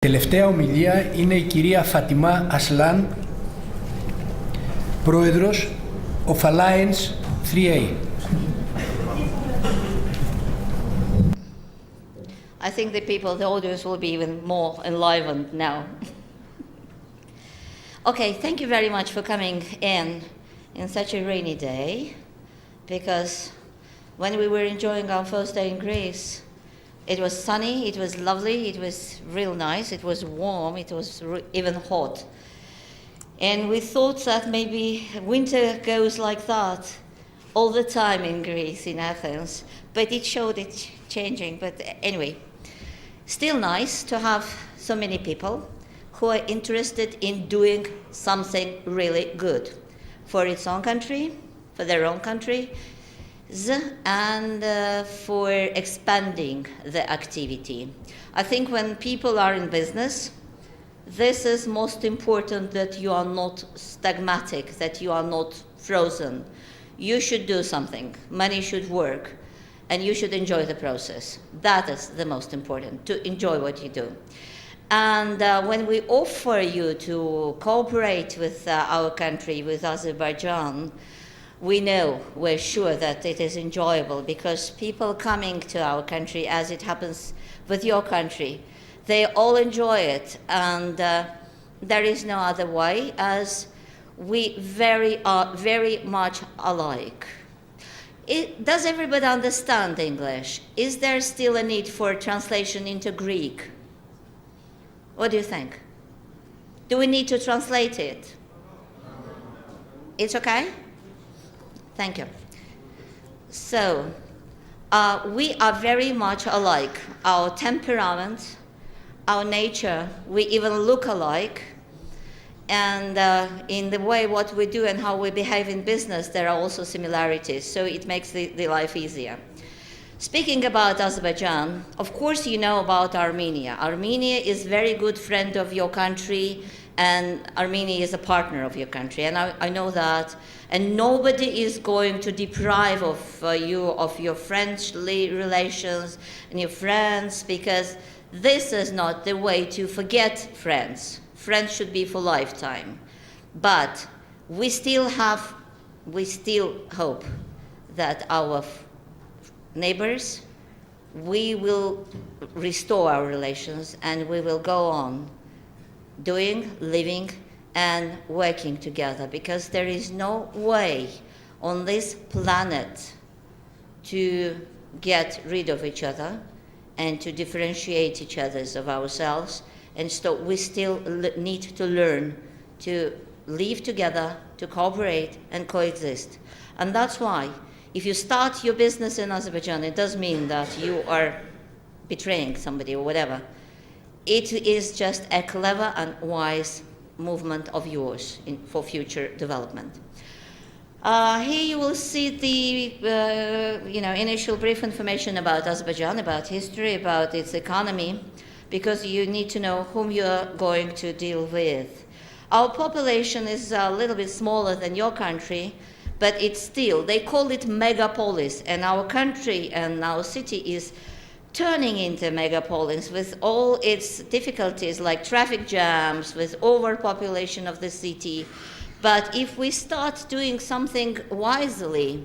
Τελευταία ομιλία είναι η κυρία Fatima Aslan, πρόεδρος of Alliance 3A. I think the audience will be even more enlivened now. Okay, thank you very much for coming in such a rainy day, because when we were enjoying our first day in Greece, it was sunny, it was lovely, it was real nice, it was warm, it was even hot. And we thought that maybe winter goes like that all the time in Greece, in Athens, but it showed it changing. But anyway, still nice to have so many people who are interested in doing something really good for its own country, for their own country, and for expanding the activity. I think when people are in business, this is most important, that you are not stagmatic, that you are not frozen. You should do something, money should work, and you should enjoy the process. That is the most important, to enjoy what you do. And when we offer you to cooperate with our country, with Azerbaijan, we're sure that it is enjoyable, because people coming to our country, as it happens with your country, they all enjoy it, and there is no other way, as we are very much alike. Does everybody understand English? Is there still a need for translation into Greek? What do you think? Do we need to translate it? It's okay? Thank you. So, we are very much alike. Our temperament, our nature, we even look alike. And in the way what we do and how we behave in business, there are also similarities. So it makes the life easier. Speaking about Azerbaijan, of course you know about Armenia. Armenia is a very good friend of your country, and Armenia is a partner of your country, and I know that. And nobody is going to deprive you of your friendly relations and your friends, because this is not the way to forget friends. Friends should be for lifetime. But we still hope that our neighbors, we will restore our relations, and we will go on doing, living, and working together, because there is no way on this planet to get rid of each other and to differentiate each other of ourselves. And so we still need to learn to live together, to cooperate and coexist. And that's why if you start your business in Azerbaijan, it does mean that you are betraying somebody or whatever. It is just a clever and wise movement of yours for future development. Here you will see the initial brief information about Azerbaijan, about history, about its economy, because you need to know whom you are going to deal with. Our population is a little bit smaller than your country, but it's still, they call it megapolis, and our country and our city is turning into megapolis with all its difficulties, like traffic jams, with overpopulation of the city. But if we start doing something wisely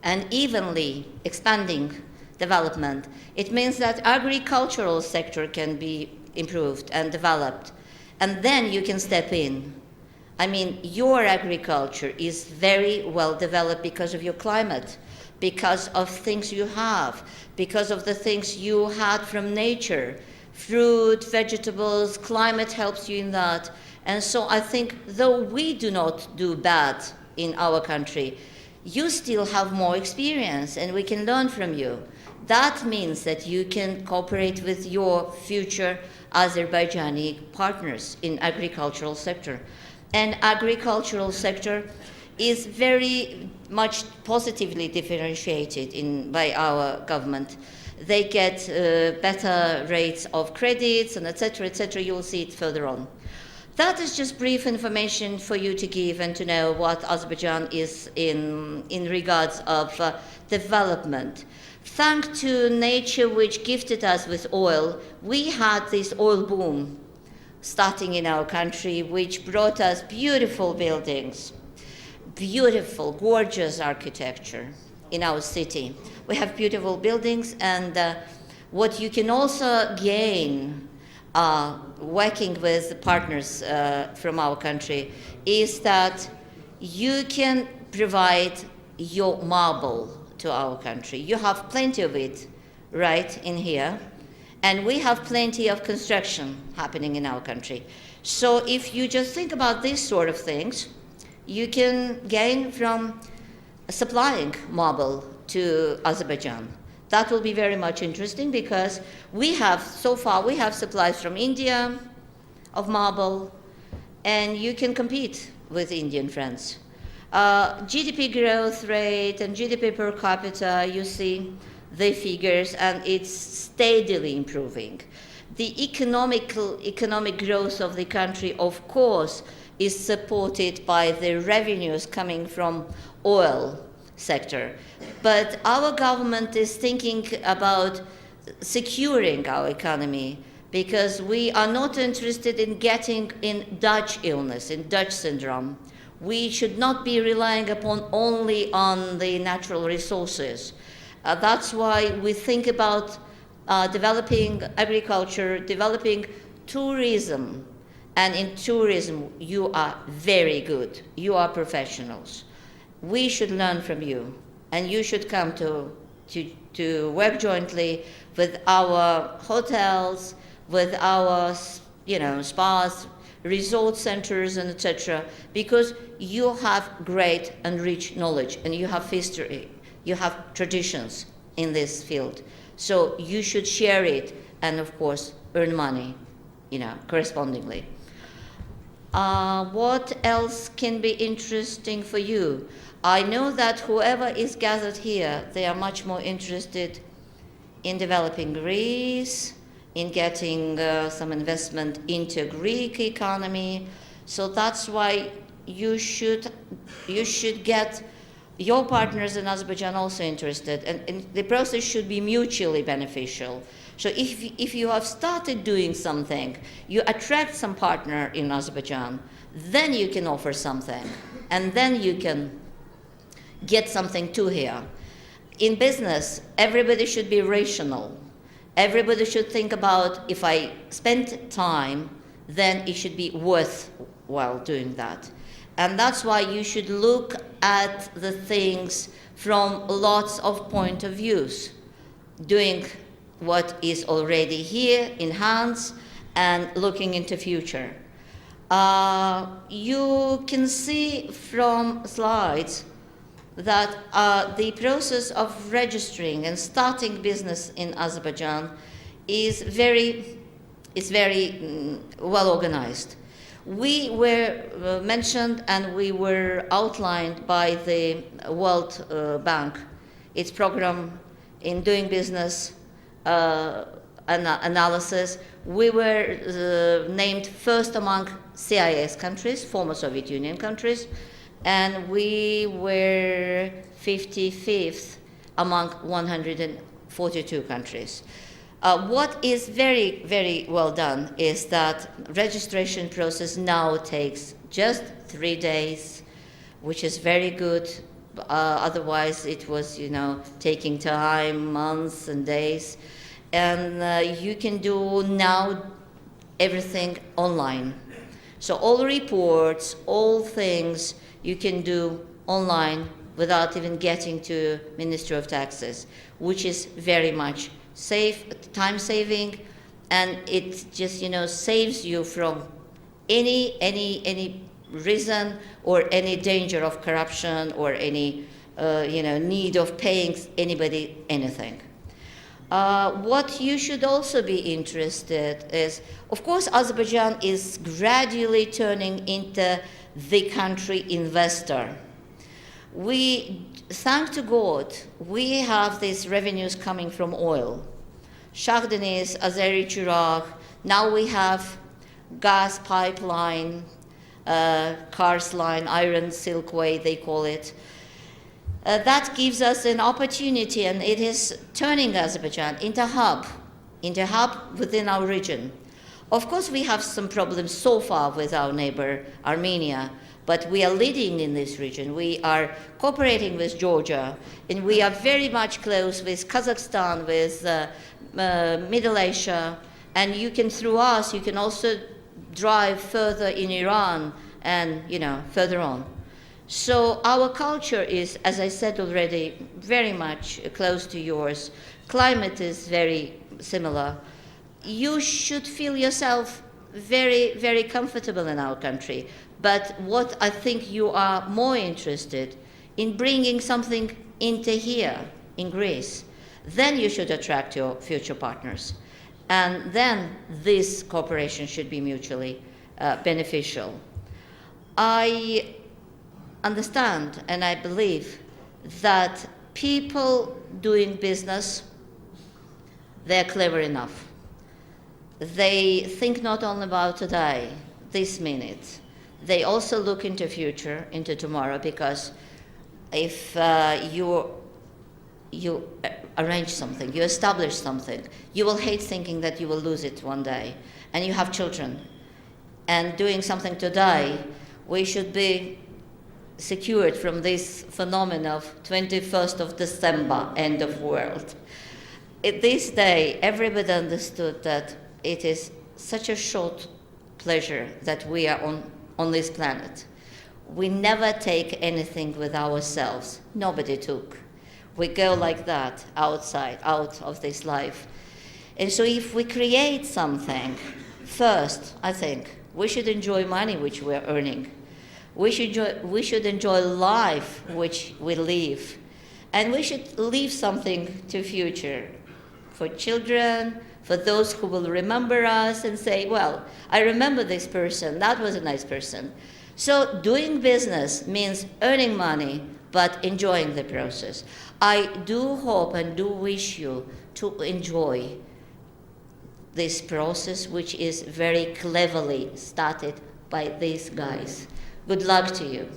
and evenly expanding development, it means that agricultural sector can be improved and developed, and then you can step in. I mean, your agriculture is very well developed because of your climate, because of things you have, because of the things you had from nature. Fruit, vegetables, climate helps you in that. And so I think, though we do not do bad in our country, you still have more experience, and we can learn from you. That means that you can cooperate with your future Azerbaijani partners in agricultural sector. And agricultural sector is very much positively differentiated by our government. They get better rates of credits and etc., etc. You will see it further on. That is just brief information for you to give and to know what Azerbaijan is in regards of development. Thanks to nature which gifted us with oil, we had this oil boom starting in our country, which brought us beautiful buildings, beautiful, gorgeous architecture in our city. We have beautiful buildings, and what you can also gain working with partners from our country is that you can provide your marble to our country. You have plenty of it right in here, and we have plenty of construction happening in our country. So if you just think about these sort of things, you can gain from supplying marble to Azerbaijan. That will be very much interesting because so far we have supplies from India of marble, and you can compete with Indian friends. GDP growth rate and GDP per capita, you see the figures, and it's steadily improving. The economic growth of the country, of course, is supported by the revenues coming from oil sector. But our government is thinking about securing our economy because we are not interested in getting in Dutch illness, in Dutch syndrome. We should not be relying only on the natural resources. That's why we think about developing agriculture, developing tourism. And in tourism, you are very good. You are professionals. We should learn from you, and you should come to work jointly with our hotels, with our spas, resort centers, and etc. Because you have great and rich knowledge, and you have history, you have traditions in this field. So you should share it, and of course earn money, correspondingly. What else can be interesting for you? I know that whoever is gathered here, they are much more interested in developing Greece, in getting some investment into Greek economy. So that's why you should get your partners in Azerbaijan also interested, and the process should be mutually beneficial. So if you have started doing something, you attract some partner in Azerbaijan, then you can offer something, and then you can get something to here. In business, everybody should be rational. Everybody should think about, if I spend time, then it should be worthwhile doing that. And that's why you should look at the things from lots of point of views, doing what is already here in hands and looking into future. You can see from slides that the process of registering and starting business in Azerbaijan is very well organized. We were mentioned and we were outlined by the World Bank, its program in doing business analysis. We were named first among CIS countries, former Soviet Union countries, and we were 55th among 142 countries. What is very, very well done is that registration process now takes just 3 days, which is very good. Otherwise, it was, taking time, months and days. And you can do now everything online. So all reports, all things you can do online without even getting to Ministry of Taxes, which is very much safe, time-saving, and it just, saves you from any reason or any danger of corruption or any, need of paying anybody anything. What you should also be interested is, of course, Azerbaijan is gradually turning into the country investor. Thank to God, we have these revenues coming from oil. Shah Deniz, Azeri Chirag, now we have gas pipeline, Kars line, Iron Silkway, they call it. That gives us an opportunity, and it is turning Azerbaijan into a hub within our region. Of course, we have some problems so far with our neighbor, Armenia, but we are leading in this region. We are cooperating with Georgia, and we are very much close with Kazakhstan, with Middle Asia, and through us, you can also drive further in Iran and, further on. So our culture is, as I said already, very much close to yours. Climate is very similar. You should feel yourself very, very comfortable in our country. But what I think you are more interested in bringing something into here, in Greece, then you should attract your future partners. And then this cooperation should be mutually beneficial. I understand and I believe that people doing business, they're clever enough. They think not only about today, this minute. They also look into future, into tomorrow, because if you arrange something, you establish something, you will hate thinking that you will lose it one day. And you have children. And doing something today, we should be secured from this phenomenon of 21st of December, end of world. This day, everybody understood that it is such a short pleasure that we are on this planet. We never take anything with ourselves. Nobody took. We go like that, outside, out of this life. And so if we create something, first, I think, we should enjoy money which we're earning. We should enjoy life which we live. And we should leave something to future for children, for those who will remember us and say, well, I remember this person, that was a nice person. So doing business means earning money, but enjoying the process. I do hope and do wish you to enjoy this process, which is very cleverly started by these guys. Good luck to you.